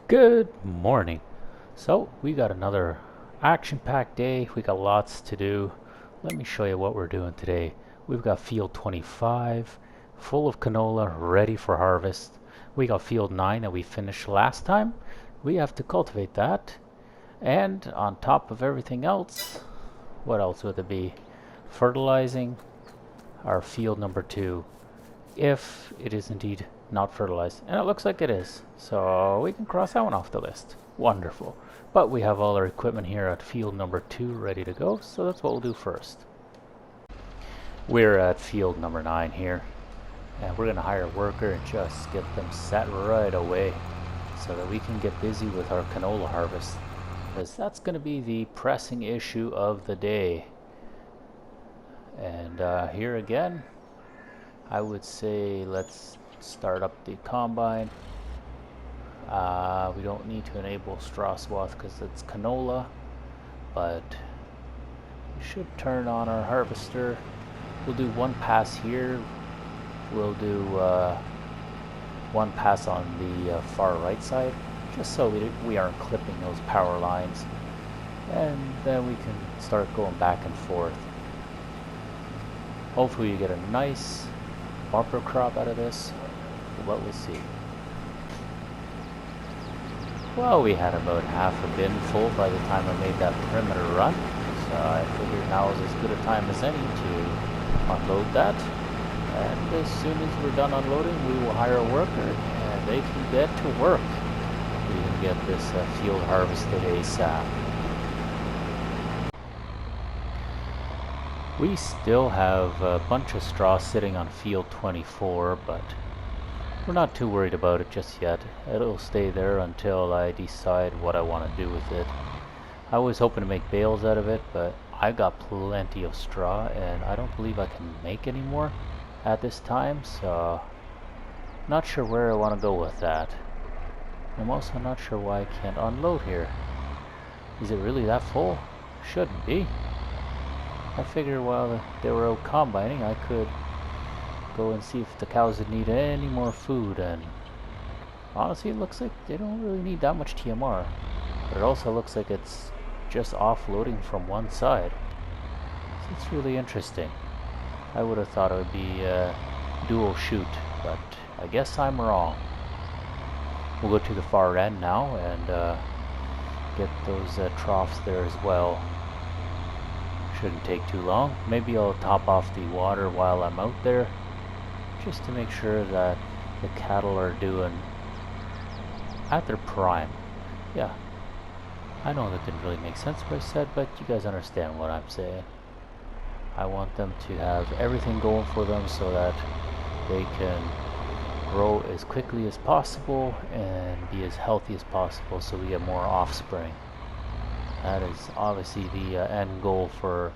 Good morning. So, we got another action-packed day. We got lots to do. Let me show you what we're doing today. We've got field 25 full of canola ready for harvest. We got field 9 that we finished last time. We have to cultivate that. And on top of everything else, what else would it be? Fertilizing our field number 2 if it is indeed not fertilized. And it looks like it is. So we can cross that one off the list. Wonderful. But we have all our equipment here at field number 2 ready to go, so that's what we'll do first. We're at field number 9 here, and we're going to hire a worker and just get them set right away so that we can get busy with our canola harvest, because that's going to be the pressing issue of the day. And here again, I would say let's start up the combine. We don't need to enable straw swath because it's canola, but we should turn on our harvester. We'll do one pass here. We'll do one pass on the far right side, just so we aren't clipping those power lines, and then we can start going back and forth. Hopefully you get a nice bumper crop out of this, but we'll see. Well, we had about half a bin full by the time I made that perimeter run, so I figured now is as good a time as any to unload that. And as soon as we're done unloading, we will hire a worker and they can get to work. We can get this field harvested ASAP. We still have a bunch of straw sitting on field 24, but we're not too worried about it just yet. It'll stay there until I decide what I want to do with it. I was hoping to make bales out of it, but I got plenty of straw and I don't believe I can make any more at this time, so not sure where I want to go with that. I'm also not sure why I can't unload here. Is it really that full? Shouldn't be. I figure while they were out combining, I could go and see if the cows would need any more food, and honestly it looks like they don't really need that much TMR, but it also looks like it's just offloading from one side, so it's really interesting. I would have thought it would be a dual shoot, but I guess I'm wrong. We'll go to the far end now and get those troughs there as well. Shouldn't take too long. Maybe I'll top off the water while I'm out there, just to make sure that the cattle are doing at their prime. Yeah, I know that didn't really make sense what I said, but you guys understand what I'm saying. I want them to have everything going for them so that they can grow as quickly as possible and be as healthy as possible so we get more offspring. That is obviously the end goal for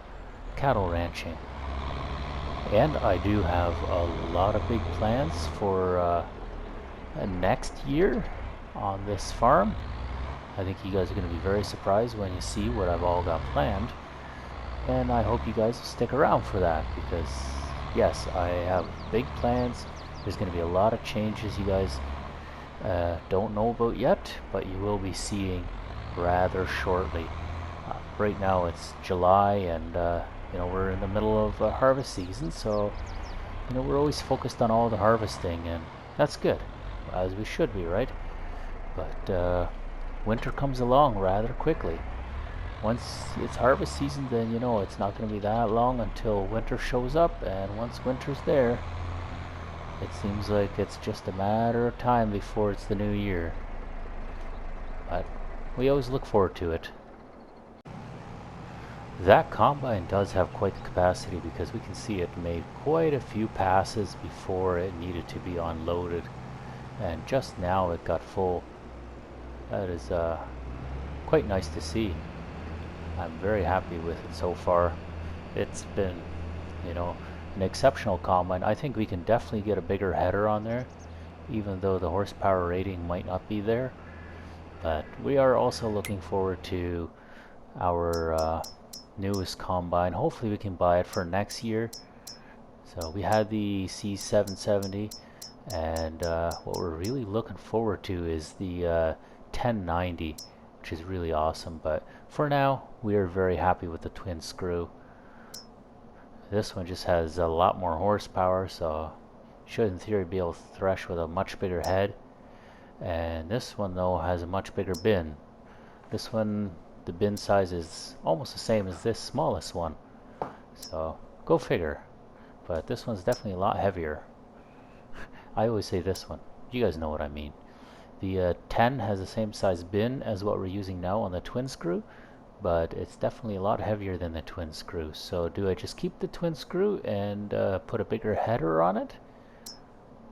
cattle ranching. And I do have a lot of big plans for next year on this farm. I think you guys are going to be very surprised when you see what I've all got planned. And I hope you guys will stick around for that, because yes, I have big plans. There's going to be a lot of changes you guys don't know about yet, but you will be seeing rather shortly. Right now it's July, and you know, we're in the middle of harvest season, so you know, we're always focused on all the harvesting, and that's good, as we should be, right? But winter comes along rather quickly. Once it's harvest season, then you know it's not going to be that long until winter shows up, and once winter's there, it seems like it's just a matter of time before it's the new year. But we always look forward to it. That combine does have quite the capacity, because we can see it made quite a few passes before it needed to be unloaded, and just now it got full. That is quite nice to see. I'm very happy with it so far. It's been, you know, an exceptional combine. I think we can definitely get a bigger header on there, even though the horsepower rating might not be there. But we are also looking forward to our newest combine. Hopefully we can buy it for next year. So we had the C770, and what we're really looking forward to is the 1090, which is really awesome. But for now, we are very happy with the twin screw. This one just has a lot more horsepower, so should in theory be able to thresh with a much bigger head. And this one though has a much bigger bin. This one, the bin size is almost the same as this smallest one, so go figure. But this one's definitely a lot heavier. I always say this one, you guys know what I mean. The 10 has the same size bin as what we're using now on the twin screw, but it's definitely a lot heavier than the twin screw. So do I just keep the twin screw and put a bigger header on it?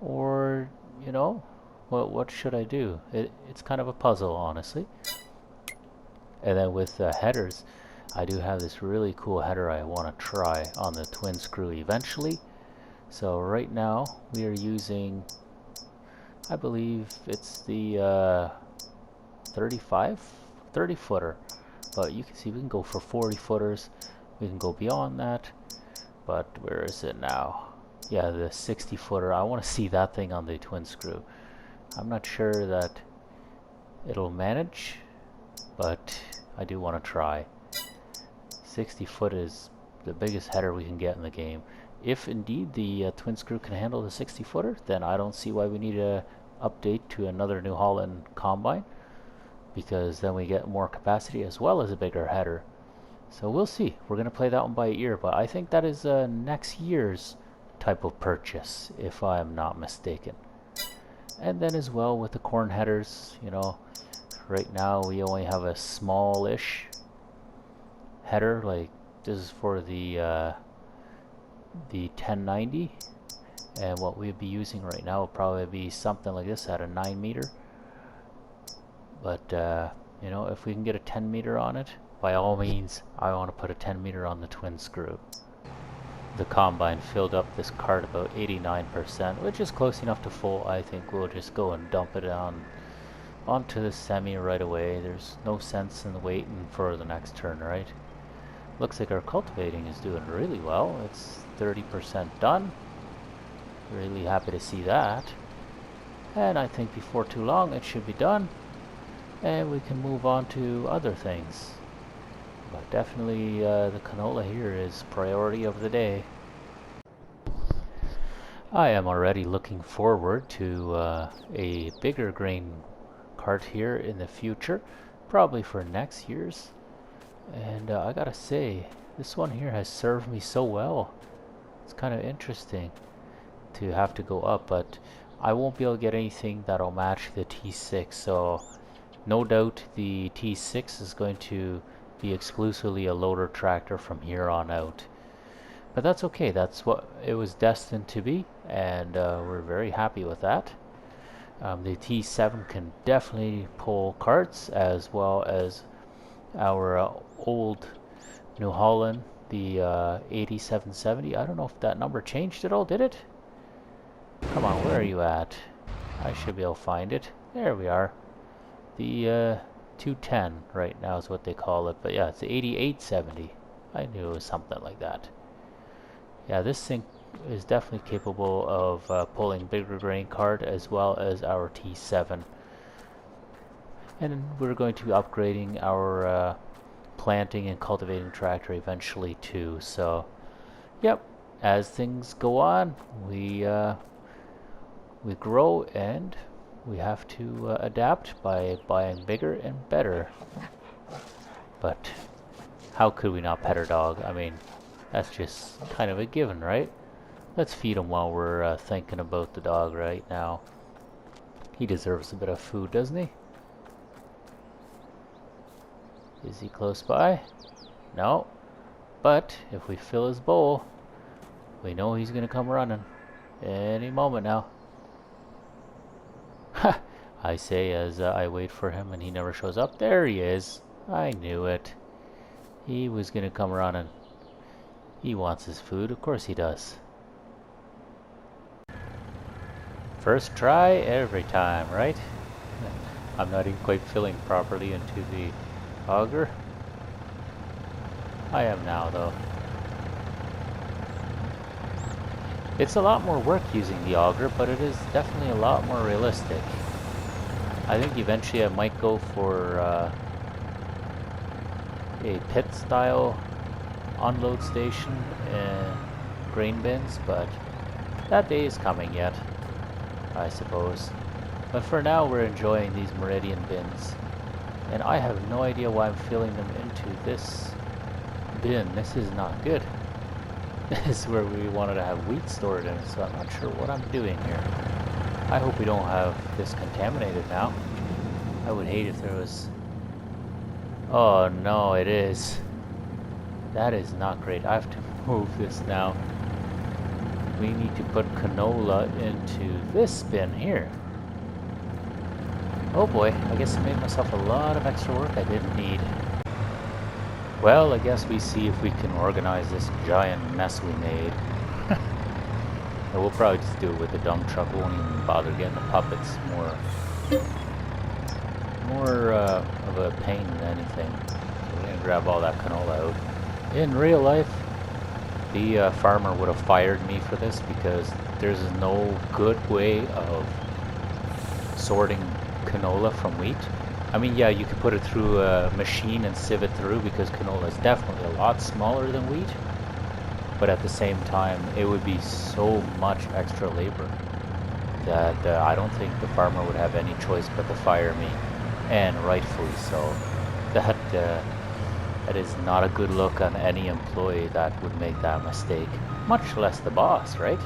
Or, you know, what should I do? It's kind of a puzzle, honestly. And then with the headers, I do have this really cool header I want to try on the twin screw eventually. So right now we are using, I believe it's the 30 footer, but you can see we can go for 40 footers, we can go beyond that, but where is it now? Yeah, the 60 footer. I want to see that thing on the twin screw. I'm not sure that it'll manage, but I do want to try. 60 foot is the biggest header we can get in the game. If indeed the twin screw can handle the 60 footer, then I don't see why we need to update to another New Holland combine, because then we get more capacity as well as a bigger header. So we'll see. We're going to play that one by ear, but I think that is next year's type of purchase, if I'm not mistaken. And then as well with the corn headers, you know, right now we only have a smallish header. Like this is for the 1090, and what we'd be using right now will probably be something like this at a 9 meter. But you know, if we can get a 10 meter on it, by all means, I want to put a 10 meter on the twin screw. The combine filled up this cart about 89%, which is close enough to full. I think we'll just go and dump it onto the semi right away. There's no sense in waiting for the next turn, right? Looks like our cultivating is doing really well. It's 30% done. Really happy to see that. And I think before too long it should be done, and we can move on to other things. But definitely the canola here is priority of the day. I am already looking forward to a bigger grain cart here in the future, probably for next year's. And I gotta say, this one here has served me so well. It's kind of interesting to have to go up, but I won't be able to get anything that'll match the T6, so no doubt the T6 is going to be exclusively a loader tractor from here on out. But that's okay, that's what it was destined to be, and we're very happy with that. The T7 can definitely pull carts, as well as our old New Holland, the 8770. I don't know if that number changed at all, did it? Come on, where are you at? I should be able to find it. There we are. The 210 right now is what they call it, but yeah, it's 8870. I knew it was something like that. Yeah, this thing is definitely capable of pulling bigger grain cart as well as our T7. And we're going to be upgrading our planting and cultivating tractor eventually too. So, yep, as things go on, we grow, and we have to adapt by buying bigger and better. But how could we not pet our dog? I mean, that's just kind of a given, right? Let's feed him while we're thinking about the dog right now. He deserves a bit of food, doesn't he? Is he close by? No. But if we fill his bowl, we know he's gonna come running any moment now. Ha! I say as I wait for him and he never shows up. There he is. I knew it. He was gonna come running. He wants his food. Of course he does. First try every time, right? I'm not even quite filling properly into the auger. I am now, though. It's a lot more work using the auger, but it is definitely a lot more realistic. I think eventually I might go for a pit style unload station and grain bins, but that day is coming yet, I suppose. But for now we're enjoying these Meridian bins, and I have no idea why I'm filling them into this bin. This is not good. This is where we wanted to have wheat stored in, so I'm not sure what I'm doing here. I hope we don't have this contaminated now. I would hate if there was... Oh no, it is. That is not great. I have to move this now. We need to put canola into this bin here. Oh boy, I guess I made myself a lot of extra work I didn't need. Well, I guess we see if we can organize this giant mess we made. And we'll probably just do it with the dump truck. We won't even bother getting the puppets. More of a pain than anything. So we're gonna grab all that canola out. In real life, the farmer would have fired me for this because there's no good way of sorting canola from wheat. I mean, yeah, you could put it through a machine and sieve it through because canola is definitely a lot smaller than wheat. But at the same time, it would be so much extra labor that I don't think the farmer would have any choice but to fire me, and rightfully so. That is not a good look on any employee that would make that mistake, much less the boss, right?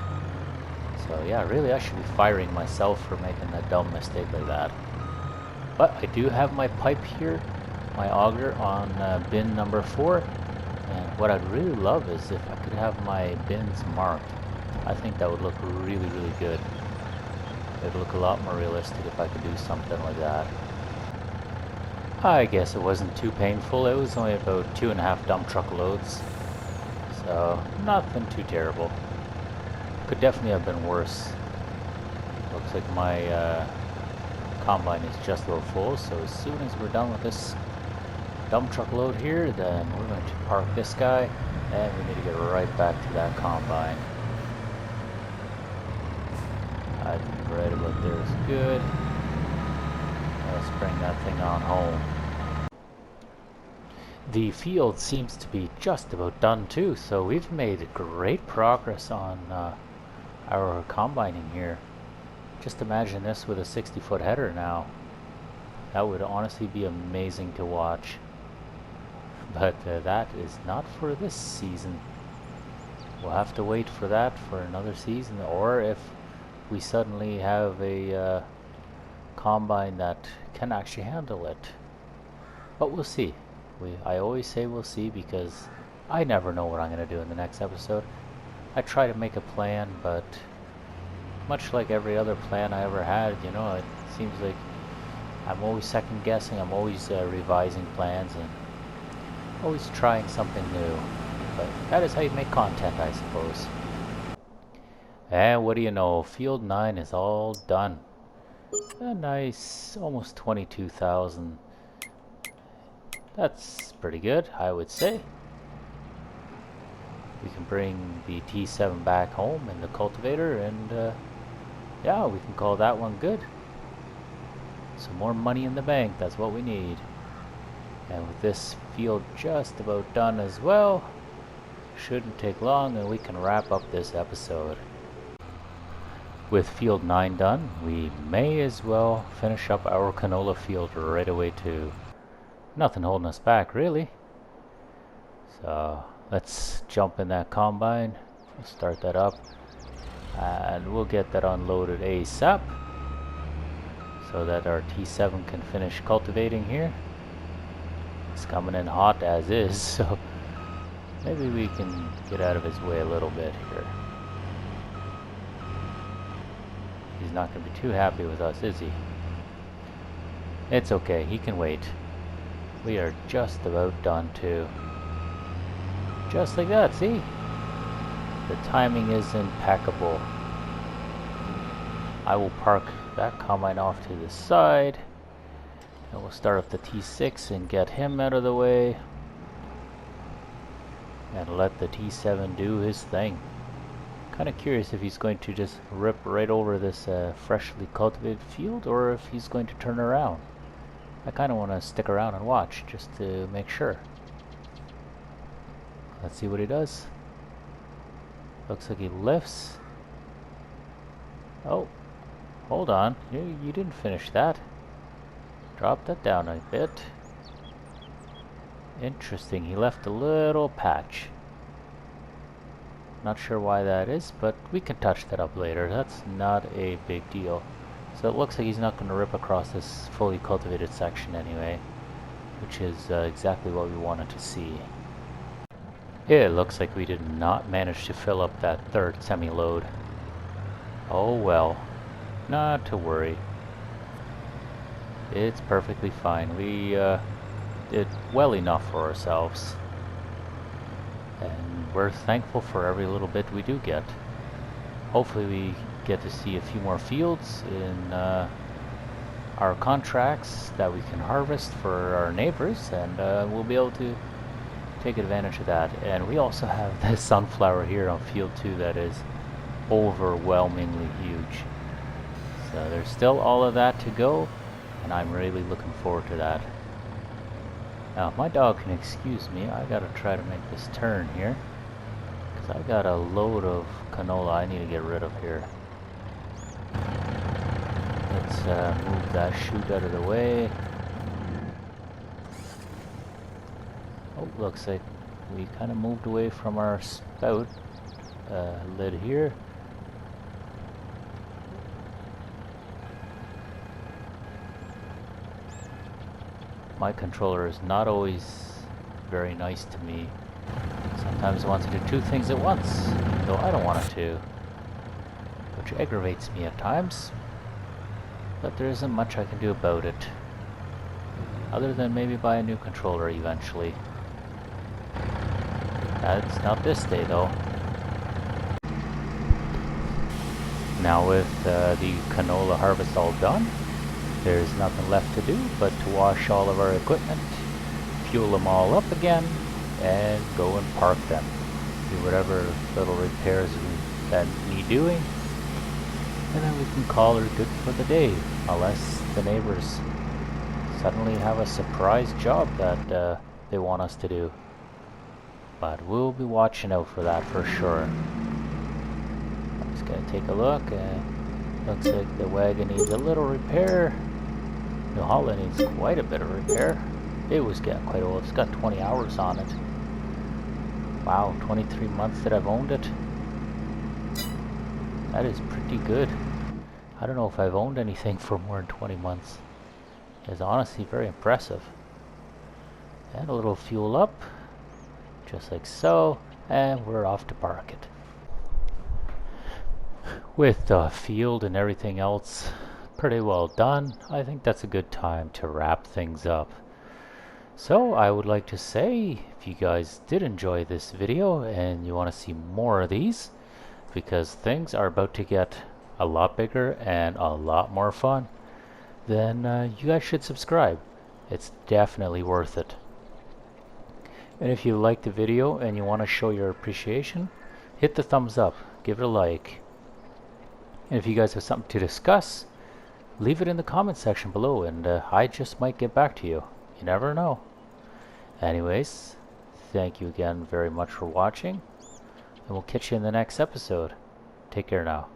So yeah, really I should be firing myself for making a dumb mistake like that. But I do have my pipe here, my auger on bin number 4, and what I'd really love is if I could have my bins marked. I think that would look really, really good. It'd look a lot more realistic if I could do something like that. I guess it wasn't too painful. It was only about 2.5 dump truck loads, so nothing too terrible. Could definitely have been worse. Looks like my combine is just about full, so as soon as we're done with this dump truck load here, then we're going to park this guy, and we need to get right back to that combine. I think right about there is good. Let's bring that thing on home. The field seems to be just about done too, so we've made great progress on our combining here. Just imagine this with a 60-foot header now. That would honestly be amazing to watch. But that is not for this season. We'll have to wait for that for another season, or if we suddenly have a combine that can actually handle it. But we'll see. I always say we'll see because I never know what I'm going to do in the next episode. I try to make a plan, but much like every other plan I ever had, you know, it seems like I'm always second guessing, I'm always revising plans and always trying something new. But that is how you make content, I suppose. And what do you know, Field 9 is all done. A nice, almost 22,000. That's pretty good, I would say. We can bring the T7 back home in the cultivator, and yeah, we can call that one good. Some more money in the bank, that's what we need. And with this field just about done as well, shouldn't take long and we can wrap up this episode. With field 9 done, we may as well finish up our canola field right away too. Nothing holding us back really. So let's jump in that combine, start that up, and we'll get that unloaded ASAP so that our T7 can finish cultivating here. It's coming in hot as is, so maybe we can get out of his way a little bit here. He's not going to be too happy with us, is he? It's okay, he can wait. We are just about done too. Just like that, see? The timing is impeccable. I will park that combine off to the side. And we'll start up the T6 and get him out of the way. And let the T7 do his thing. Kind of curious if he's going to just rip right over this freshly cultivated field, or if he's going to turn around. I kind of want to stick around and watch just to make sure. Let's see what he does. Looks like he lifts. Oh, hold on. You didn't finish that. Drop that down a bit. Interesting. He left a little patch. Not sure why that is, but we can touch that up later. That's not a big deal. So it looks like he's not going to rip across this fully cultivated section anyway, which is exactly what we wanted to see. It looks like we did not manage to fill up that third semi-load. Oh well, not to worry. It's perfectly fine. We did well enough for ourselves. And we're thankful for every little bit we do get. Hopefully we get to see a few more fields in our contracts that we can harvest for our neighbors, and we'll be able to take advantage of that. And we also have this sunflower here on field 2 that is overwhelmingly huge. So there's still all of that to go, and I'm really looking forward to that. Now, if my dog can excuse me, I gotta try to make this turn here, because I got a load of canola I need to get rid of here. Let's move that chute out of the way. Oh, looks like we kind of moved away from our spout lid here. My controller is not always very nice to me. Sometimes it wants to do two things at once, though I don't want it to, which aggravates me at times. But there isn't much I can do about it, other than maybe buy a new controller eventually. That's not this day though. Now with the canola harvest all done, there's nothing left to do but to wash all of our equipment, fuel them all up again, and go and park them. Do whatever little repairs that need doing, and then we can call her good for the day, unless the neighbors suddenly have a surprise job that they want us to do. But we'll be watching out for that for sure. I'm just gonna take a look, and looks like the wagon needs a little repair. New Holland needs quite a bit of repair. It was getting quite old. It's got 20 hours on it. Wow, 23 months that I've owned it. That is pretty good. I don't know if I've owned anything for more than 20 months. It's honestly very impressive. And a little fuel up, just like so, and we're off to park it. With the field and everything else pretty well done, I think that's a good time to wrap things up. So I would like to say, if you guys did enjoy this video and you want to see more of these, because things are about to get a lot bigger and a lot more fun, then you guys should subscribe. It's definitely worth it. And if you liked the video and you want to show your appreciation, hit the thumbs up, give it a like. And if you guys have something to discuss, leave it in the comment section below, and I just might get back to you. You never know. Anyways, thank you again very much for watching, and we'll catch you in the next episode. Take care now.